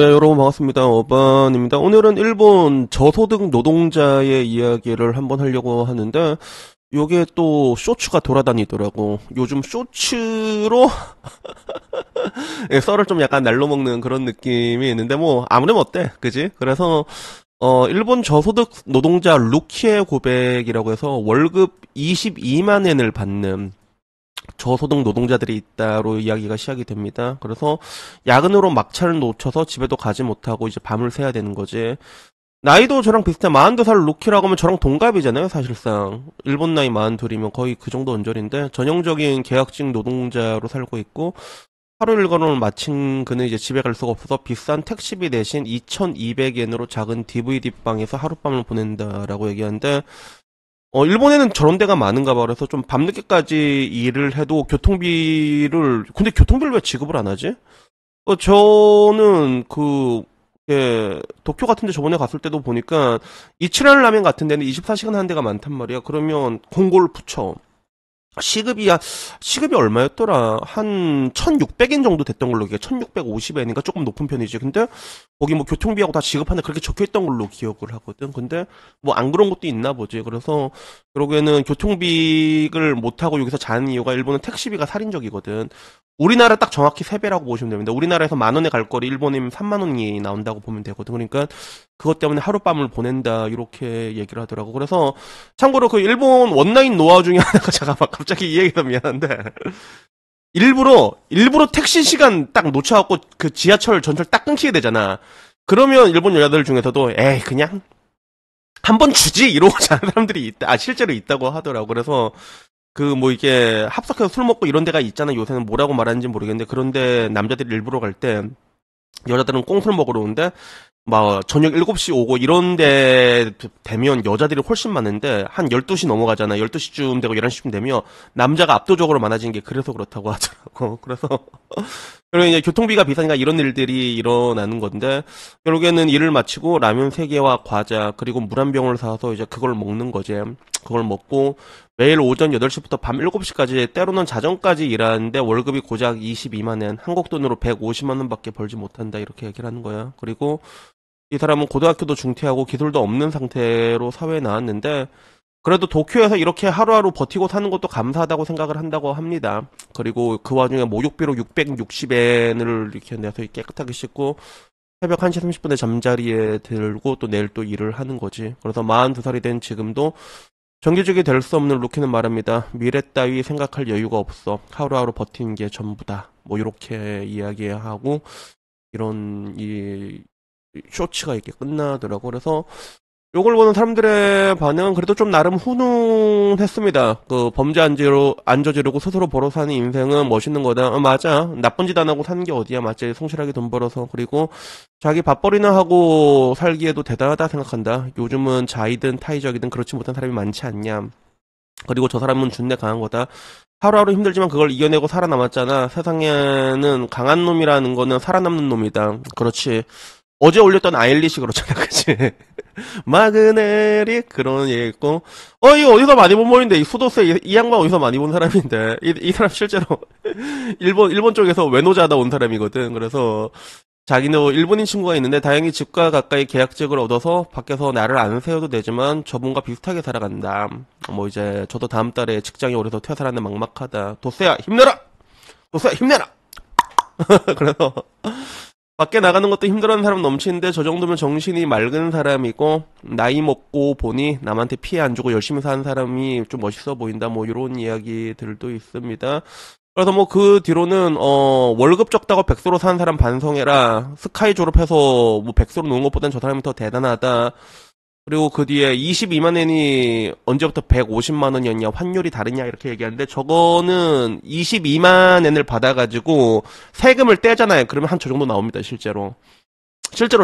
예, 여러분 반갑습니다. 어반입니다. 오늘은 일본 저소득 노동자의 이야기를 한번 하려고 하는데, 요게 또 쇼츠가 돌아다니더라고. 요즘 쇼츠로 예, 썰을 좀 약간 날로 먹는 그런 느낌이 있는데, 뭐 아무렴 어때? 그지? 그래서 일본 저소득 노동자 루키의 고백이라고 해서 월급 22만 엔을 받는 저소득 노동자들이 있다로 이야기가 시작이 됩니다. 그래서 야근으로 막차를 놓쳐서 집에도 가지 못하고 이제 밤을 새야 되는 거지. 나이도 저랑 비슷해. 42살 루키라고 하면 저랑 동갑이잖아요, 사실상. 일본 나이 42이면 거의 그 정도 언저리인데, 전형적인 계약직 노동자로 살고 있고, 하루 일과를 마친 그는 이제 집에 갈 수가 없어서 비싼 택시비 대신 2,200엔으로 작은 DVD방에서 하룻밤을 보낸다라고 얘기하는데, 일본에는 저런 데가 많은가 봐. 그래서 좀 밤늦게까지 일을 해도 근데 교통비를 왜 지급을 안 하지? 저는 도쿄 같은 데 저번에 갔을 때도 보니까 이치란 라멘 같은 데는 24시간 하는 데가 많단 말이야. 그러면 공고를 붙여. 시급이 얼마였더라? 한 1,600엔 정도 됐던 걸로 기억해. 1,650엔인가 조금 높은 편이지. 근데 거기 뭐 교통비하고 다 지급하는데 그렇게 적혀있던 걸로 기억을 하거든. 근데 뭐 안 그런 것도 있나 보지. 그래서 결국에는 교통비를 못하고 여기서 자는 이유가 일본은 택시비가 살인적이거든. 우리나라 딱 정확히 3배라고 보시면 됩니다. 우리나라에서 10,000원에 갈 거리 일본이면 30,000원이 나온다고 보면 되거든. 그러니까 그것 때문에 하룻밤을 보낸다 이렇게 얘기를 하더라고. 그래서 참고로 그 일본 원나잇 노하우 중에 하나가 잠깐만 갑자기 이 얘기가 미안한데 일부러 택시 시간 딱 놓쳐갖고 그 지하철 전철 딱 끊기게 되잖아. 그러면 일본 여자들 중에서도 에이 그냥 한 번 주지 이러고 자는 사람들이 있다. 실제로 있다고 하더라고. 그래서 이게 합석해서 술 먹고 이런 데가 있잖아. 요새는 뭐라고 말하는지 모르겠는데, 그런데 남자들이 일부러 갈 때, 여자들은 꽁술 먹으러 오는데, 막, 저녁 7시 오고 이런 데 되면 여자들이 훨씬 많은데, 한 12시 넘어가잖아. 12시쯤 되고 11시쯤 되면, 남자가 압도적으로 많아지는 게 그래서 그렇다고 하더라고. 그래서, 그리고 이제 교통비가 비싸니까 이런 일들이 일어나는 건데, 결국에는 일을 마치고 라면 3개와 과자, 그리고 물 한 병을 사서 이제 그걸 먹는 거지. 그걸 먹고, 매일 오전 8시부터 밤 7시까지 때로는 자정까지 일하는데 월급이 고작 22만 엔, 한국 돈으로 150만 원밖에 벌지 못한다 이렇게 얘기를 하는 거야. 그리고 이 사람은 고등학교도 중퇴하고 기술도 없는 상태로 사회에 나왔는데 그래도 도쿄에서 이렇게 하루하루 버티고 사는 것도 감사하다고 생각을 한다고 합니다. 그리고 그 와중에 목욕비로 660엔을 이렇게 내서 깨끗하게 씻고 새벽 1시 30분에 잠자리에 들고 또 내일 또 일을 하는 거지. 그래서 42살이 된 지금도 정규직이 될 수 없는 루키는 말합니다. 미래 따위 생각할 여유가 없어. 하루하루 버티는 게 전부다. 뭐 이렇게 이야기하고 이런 쇼츠가 이렇게 끝나더라고. 그래서 요걸 보는 사람들의 반응은 그래도 좀 나름 훈훈했습니다. 범죄 안 저지르고 스스로 벌어서 사는 인생은 멋있는 거다. 맞아. 나쁜 짓 안 하고 사는 게 어디야. 맞지. 성실하게 돈 벌어서. 그리고 자기 밥벌이나 하고 살기에도 대단하다 생각한다. 요즘은 자이든 타이적이든 그렇지 못한 사람이 많지 않냐. 그리고 저 사람은 준내 강한 거다. 하루하루 힘들지만 그걸 이겨내고 살아남았잖아. 세상에는 강한 놈이라는 거는 살아남는 놈이다. 그렇지. 어제 올렸던 아일리시 그렇잖아, 그치? 마그네리 그런 얘기 있고, 이거 어디서 많이 본 모인데, 이 수도세 이 양반 어디서 많이 본 사람인데, 이 사람 실제로 일본 쪽에서 외노자다 온 사람이거든. 그래서 자기는 일본인 친구가 있는데 다행히 집과 가까이 계약직을 얻어서 밖에서 나를 안 세워도 되지만 저분과 비슷하게 살아간다. 뭐 이제 저도 다음 달에 직장이 오래서 퇴사하는데 막막하다. 도세야 힘내라. 도세야 힘내라. 그래서. 밖에 나가는 것도 힘들어하는 사람 넘치는데 저 정도면 정신이 맑은 사람이고 나이 먹고 보니 남한테 피해 안 주고 열심히 사는 사람이 좀 멋있어 보인다. 뭐 이런 이야기들도 있습니다. 그래서 뭐 그 뒤로는 월급 적다고 백수로 사는 사람 반성해라. 스카이 졸업해서 뭐 백수로 노는 것보단 저 사람이 더 대단하다. 그리고 그 뒤에 22만 엔이 언제부터 150만 원이었냐, 환율이 다르냐 이렇게 얘기하는데 저거는 22만 엔을 받아가지고 세금을 떼잖아요. 그러면 한 저 정도 나옵니다. 실제로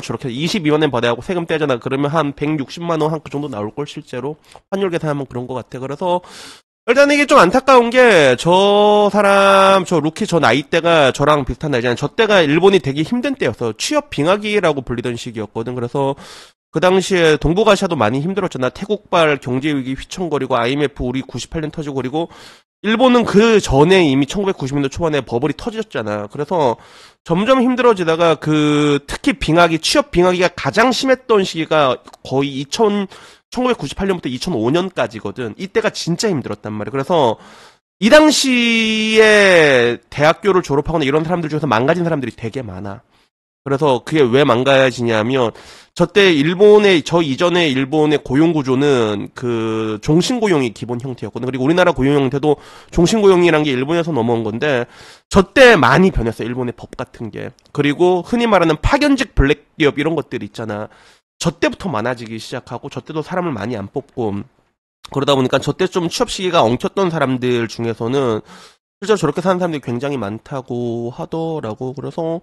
저렇게 22만 엔 받아야 하고 세금 떼잖아. 그러면 한 160만 원 한 그 정도 나올걸 실제로 환율 계산하면 그런 것 같아. 그래서 일단 이게 좀 안타까운 게 저 루키 저 나이대가 저랑 비슷한 나이잖아요. 저 때가 일본이 되게 힘든 때였어. 취업 빙하기라고 불리던 시기였거든. 그래서 그 당시에 동북아시아도 많이 힘들었잖아. 태국발 경제위기 휘청거리고 IMF 우리 98년 터지고 그리고 일본은 그 전에 이미 1990년대 초반에 버블이 터졌잖아. 그래서 점점 힘들어지다가 특히 취업 빙하기가 가장 심했던 시기가 거의 1998년부터 2005년까지거든. 이때가 진짜 힘들었단 말이야. 그래서 이 당시에 대학교를 졸업하거나 이런 사람들 중에서 망가진 사람들이 되게 많아. 그래서 그게 왜 망가지냐면 저 이전에 일본의 고용구조는 종신고용이 기본 형태였거든. 그리고 우리나라 고용 형태도 종신고용이란 게 일본에서 넘어온 건데 저 때 많이 변했어. 일본의 법 같은 게. 그리고 흔히 말하는 파견직 블랙 기업 이런 것들 있잖아. 저 때부터 많아지기 시작하고 저 때도 사람을 많이 안 뽑고 그러다 보니까 저 때 좀 취업 시기가 엉켰던 사람들 중에서는 실제로 저렇게 사는 사람들이 굉장히 많다고 하더라고. 그래서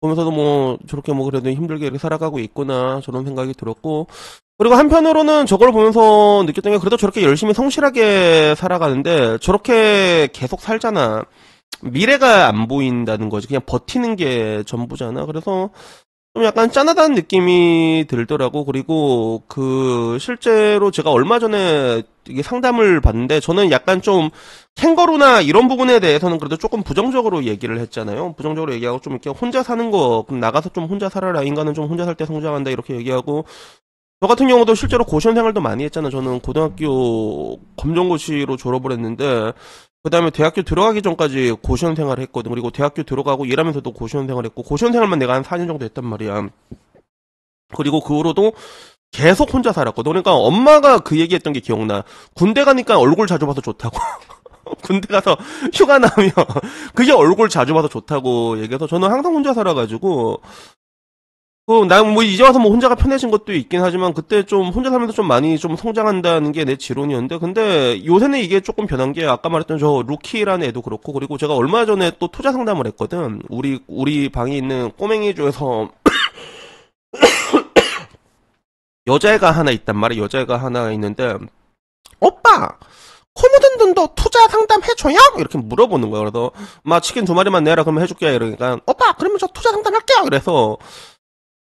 보면서도 뭐 저렇게 뭐 그래도 힘들게 이렇게 살아가고 있구나 저런 생각이 들었고, 그리고 한편으로는 저걸 보면서 느꼈던 게 그래도 저렇게 열심히 성실하게 살아가는데 저렇게 계속 살잖아. 미래가 안 보인다는 거지. 그냥 버티는 게 전부잖아. 그래서 좀 약간 짠하다는 느낌이 들더라고. 그리고 실제로 제가 얼마 전에 이게 상담을 받는데 저는 약간 좀 캥거루나 이런 부분에 대해서는 그래도 조금 부정적으로 얘기를 했잖아요. 부정적으로 얘기하고 좀 이렇게 혼자 사는 거, 그럼 나가서 좀 혼자 살아라. 인간은 좀 혼자 살 때 성장한다. 이렇게 얘기하고, 저 같은 경우도 실제로 고시원 생활도 많이 했잖아. 저는 고등학교 검정고시로 졸업을 했는데, 그 다음에 대학교 들어가기 전까지 고시원 생활을 했거든. 그리고 대학교 들어가고 일하면서도 고시원 생활을 했고, 고시원 생활만 내가 한 4년 정도 했단 말이야. 그리고 그 후로도 계속 혼자 살았거든. 그러니까 엄마가 그 얘기했던 게 기억나. 군대 가니까 얼굴 자주 봐서 좋다고. 군대 가서 휴가 나면 그게 얼굴 자주 봐서 좋다고 얘기해서 저는 항상 혼자 살아가지고, 난 뭐 이제 와서 뭐 혼자가 편해진 것도 있긴 하지만 그때 좀 혼자 살면서 좀 많이 좀 성장한다는 게 내 지론이었는데, 근데 요새는 이게 조금 변한 게 아까 말했던 저 루키라는 애도 그렇고, 그리고 제가 얼마 전에 또 투자 상담을 했거든. 우리 방에 있는 꼬맹이 중에서 여자애가 하나 있단 말이야. 여자애가 하나 있는데, 오빠! 코모든 돈도 투자 상담 해줘요? 이렇게 물어보는 거야. 그래서, 치킨 2마리만 내라. 그러면 해줄게. 이러니까, 오빠, 그러면 저 투자 상담 할게요. 그래서,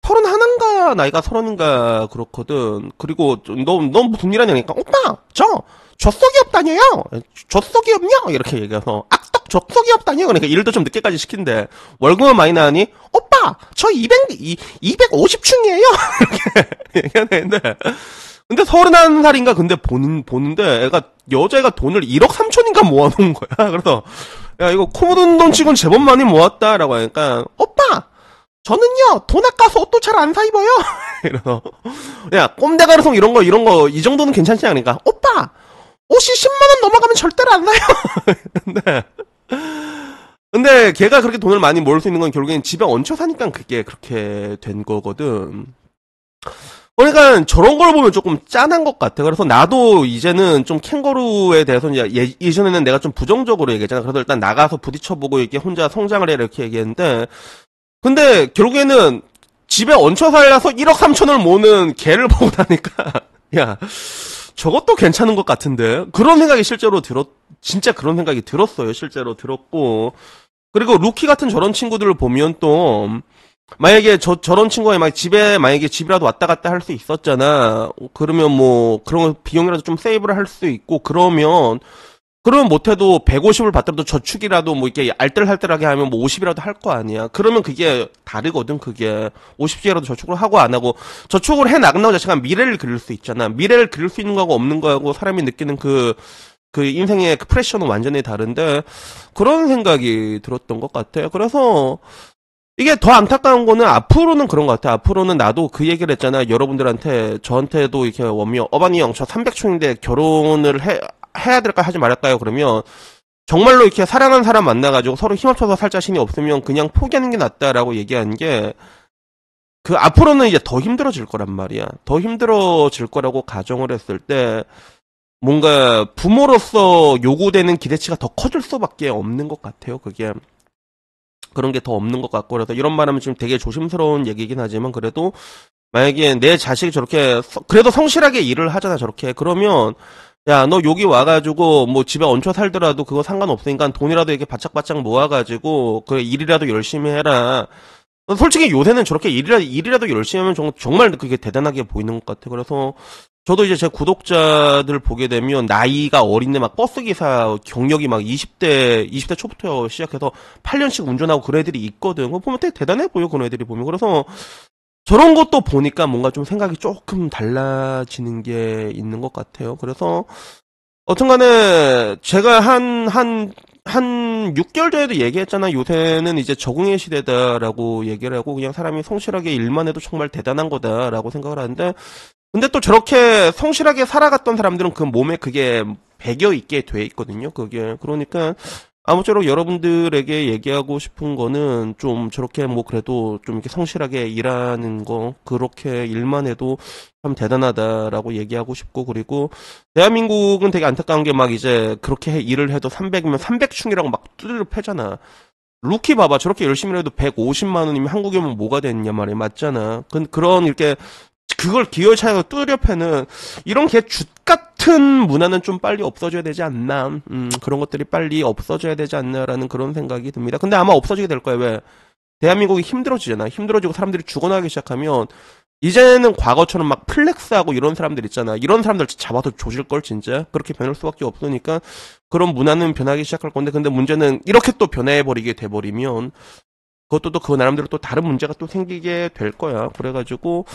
31인가, 나이가 30인가, 그렇거든. 그리고, 너 무슨 일 하냐니까, 오빠, 젖속기업 다녀요? 젖속기업요? 이렇게 얘기해서, 악덕 젖속기업 다녀요? 그러니까 일도 좀 늦게까지 시킨대. 월급은 많이 나니? 오빠, 저 250층이에요? 이렇게 얘기하는데, 근데 31살인가 근데 보는데 여자애가 돈을 1억 3천인가 모아놓은 거야. 그래서 야 이거 코모돈 돈 치곤 제법 많이 모았다라고 하니까, 오빠 저는요 돈 아까서 옷도 잘 안 사 입어요. 이래서 야 꼼데가르송 이런 거 이 정도는 괜찮지 않으니까, 오빠 옷이 10만원 넘어가면 절대로 안 사요. 근데 걔가 그렇게 돈을 많이 모을 수 있는 건 결국엔 집에 얹혀 사니까 그게 그렇게 된 거거든. 그러니까 저런 걸 보면 조금 짠한 것 같아. 그래서 나도 이제는 좀 캥거루에 대해서 이제 예전에는 내가 좀 부정적으로 얘기했잖아. 그래서 일단 나가서 부딪혀보고 이렇게 혼자 성장을 해 이렇게 얘기했는데, 근데 결국에는 집에 얹혀 살아서 1억 3천을 모으는 걔를 보고 나니까 야 저것도 괜찮은 것 같은데, 그런 생각이 실제로 진짜 그런 생각이 들었어요. 실제로 들었고, 그리고 루키 같은 저런 친구들을 보면 또 만약에 저런 친구가 만약에 집이라도 왔다 갔다 할 수 있었잖아. 그러면 뭐 그런 비용이라도 좀 세이브를 할 수 있고, 그러면 못해도 150을 받더라도 저축이라도 뭐 이렇게 알뜰살뜰하게 하면 뭐 50이라도 할 거 아니야. 그러면 그게 다르거든. 그게 50개라도 저축을 하고 안 하고, 저축을 해 나가는 것 자체가 미래를 그릴 수 있잖아. 미래를 그릴 수 있는 거하고 없는 거하고 사람이 느끼는 그 인생의 프레셔는 완전히 다른데, 그런 생각이 들었던 것 같아. 그래서 이게 더 안타까운 거는 앞으로는 그런 것 같아. 앞으로는 나도 그 얘기를 했잖아. 여러분들한테, 저한테도 이렇게 어바니 형, 저 300초인데 결혼을 해야 될까 하지 말할까요? 그러면 정말로 이렇게 사랑하는 사람 만나가지고 서로 힘합쳐서 살 자신이 없으면 그냥 포기하는 게 낫다라고 얘기하는 게, 앞으로는 이제 더 힘들어질 거란 말이야. 더 힘들어질 거라고 가정을 했을 때 뭔가 부모로서 요구되는 기대치가 더 커질 수밖에 없는 것 같아요. 그게. 그런 게 더 없는 것 같고, 그래서 이런 말하면 지금 되게 조심스러운 얘기긴 하지만, 그래도 만약에 내 자식이 저렇게 그래도 성실하게 일을 하잖아. 저렇게. 그러면 야 너 여기 와가지고 뭐 집에 얹혀 살더라도 그거 상관없으니까 돈이라도 이렇게 바짝바짝 모아가지고 그래 일이라도 열심히 해라. 솔직히 요새는 저렇게 일이라도 열심히 하면 정말 그게 대단하게 보이는 것 같아. 그래서 저도 이제 제 구독자들 보게 되면 나이가 어린데 막 버스기사 경력이 막 20대 초부터 시작해서 8년씩 운전하고 그런 애들이 있거든. 그거 보면 되게 대단해 보여, 그런 애들이 보면. 그래서 저런 것도 보니까 뭔가 좀 생각이 조금 달라지는 게 있는 것 같아요. 그래서 어쨌간에 제가 한 6개월 전에도 얘기했잖아. 요새는 이제 적응의 시대다라고 얘기를 하고 그냥 사람이 성실하게 일만 해도 정말 대단한 거다라고 생각을 하는데 근데 또 저렇게 성실하게 살아갔던 사람들은 그 몸에 그게 배겨 있게 돼 있거든요. 그게. 그러니까 아무쪼록 여러분들에게 얘기하고 싶은 거는 좀 저렇게 뭐 그래도 좀 이렇게 성실하게 일하는 거 그렇게 일만 해도 참 대단하다라고 얘기하고 싶고 그리고 대한민국은 되게 안타까운 게 막 이제 그렇게 일을 해도 300이면 300충이라고 막 두드려 패잖아. 루키 봐봐. 저렇게 열심히 해도 150만 원이면 한국에 오면 뭐가 됐냐 말이야. 맞잖아. 그런 이렇게 그걸 기어의 차이가 두드려 패는 이런 개 죗 같은 문화는 좀 빨리 없어져야 되지 않나. 그런 것들이 빨리 없어져야 되지 않나라는 그런 생각이 듭니다. 근데 아마 없어지게 될 거야. 왜? 대한민국이 힘들어지잖아. 힘들어지고 사람들이 죽어나가기 시작하면 이제는 과거처럼 막 플렉스하고 이런 사람들 있잖아. 이런 사람들 잡아서 조질걸 진짜. 그렇게 변할 수밖에 없으니까 그런 문화는 변하기 시작할 건데 근데 문제는 이렇게 또 변해버리게 돼버리면 그것도 또 그 나름대로 또 다른 문제가 또 생기게 될 거야. 그래가지고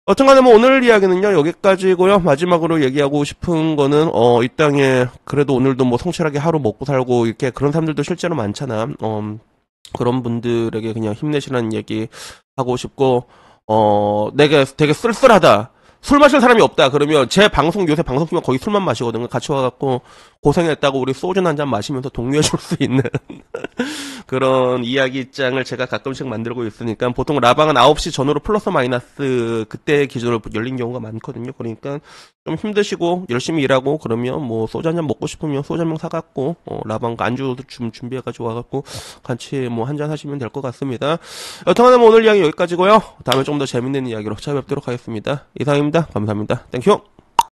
어쨌간에 뭐 오늘 이야기는요 여기까지고요. 마지막으로 얘기하고 싶은 거는 이 땅에 그래도 오늘도 뭐 성실하게 하루 먹고 살고 이렇게 그런 사람들도 실제로 많잖아. 그런 분들에게 그냥 힘내시라는 얘기 하고 싶고 내가 되게 쓸쓸하다. 술 마실 사람이 없다. 그러면 제 방송 요새 방송 키면 거의 술만 마시거든요. 같이 와갖고 고생했다고 우리 소주 한 잔 마시면서 독려해줄 수 있는 그런 이야기장을 제가 가끔씩 만들고 있으니까 보통 라방은 9시 전후로 플러스 마이너스 그때 기준으로 열린 경우가 많거든요. 그러니까 좀 힘드시고 열심히 일하고 그러면 뭐 소주 한 잔 먹고 싶으면 소주 한 병 사갖고 라방 안주 좀 준비해가지고 와갖고 같이 뭐 한 잔 하시면 될 것 같습니다. 여튼 뭐 오늘 이야기 여기까지고요. 다음에 좀 더 재밌는 이야기로 찾아뵙도록 하겠습니다. 이상입니다. 감사합니다. 땡큐.